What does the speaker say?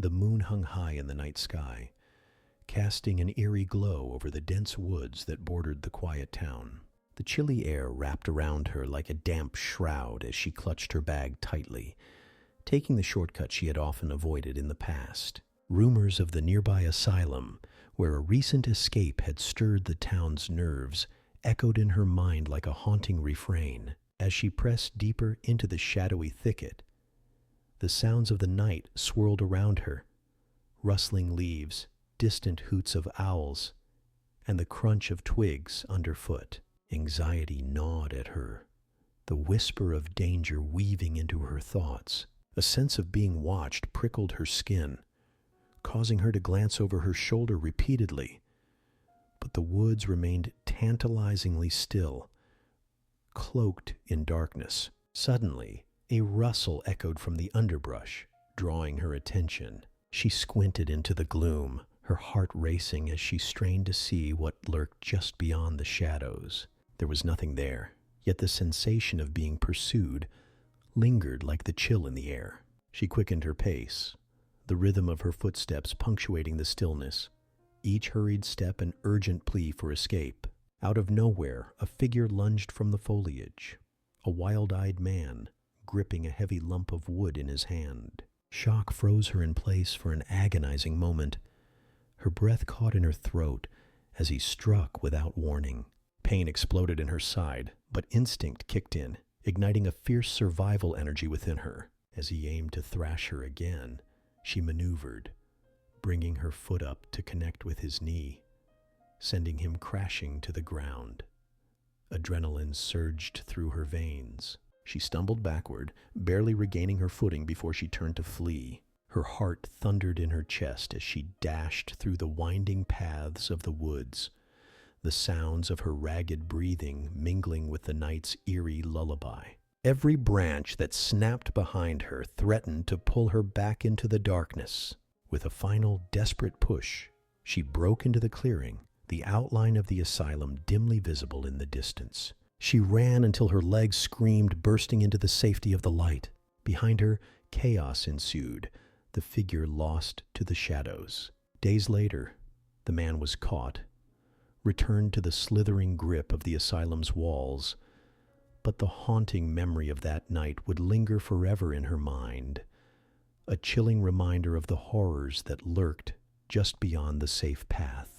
The moon hung high in the night sky, casting an eerie glow over the dense woods that bordered the quiet town. The chilly air wrapped around her like a damp shroud as she clutched her bag tightly, taking the shortcut she had often avoided in the past. Rumors of the nearby asylum, where a recent escape had stirred the town's nerves, echoed in her mind like a haunting refrain. As she pressed deeper into the shadowy thicket, the sounds of the night swirled around her: rustling leaves, distant hoots of owls, and the crunch of twigs underfoot. Anxiety gnawed at her, the whisper of danger weaving into her thoughts. A sense of being watched prickled her skin, causing her to glance over her shoulder repeatedly. But the woods remained tantalizingly still, cloaked in darkness. Suddenly, a rustle echoed from the underbrush, drawing her attention. She squinted into the gloom, her heart racing as she strained to see what lurked just beyond the shadows. There was nothing there, yet the sensation of being pursued lingered like the chill in the air. She quickened her pace, the rhythm of her footsteps punctuating the stillness, each hurried step an urgent plea for escape. Out of nowhere, a figure lunged from the foliage, a wild-eyed man, gripping a heavy lump of wood in his hand. Shock froze her in place for an agonizing moment. Her breath caught in her throat as he struck without warning. Pain exploded in her side, but instinct kicked in, igniting a fierce survival energy within her. As he aimed to thrash her again, she maneuvered, bringing her foot up to connect with his knee, sending him crashing to the ground. Adrenaline surged through her veins. She stumbled backward, barely regaining her footing before she turned to flee. Her heart thundered in her chest as she dashed through the winding paths of the woods, the sounds of her ragged breathing mingling with the night's eerie lullaby. Every branch that snapped behind her threatened to pull her back into the darkness. With a final desperate push, she broke into the clearing, the outline of the asylum dimly visible in the distance. She ran until her legs screamed, bursting into the safety of the light. Behind her, chaos ensued, the figure lost to the shadows. Days later, the man was caught, returned to the slithering grip of the asylum's walls, but the haunting memory of that night would linger forever in her mind, a chilling reminder of the horrors that lurked just beyond the safe path.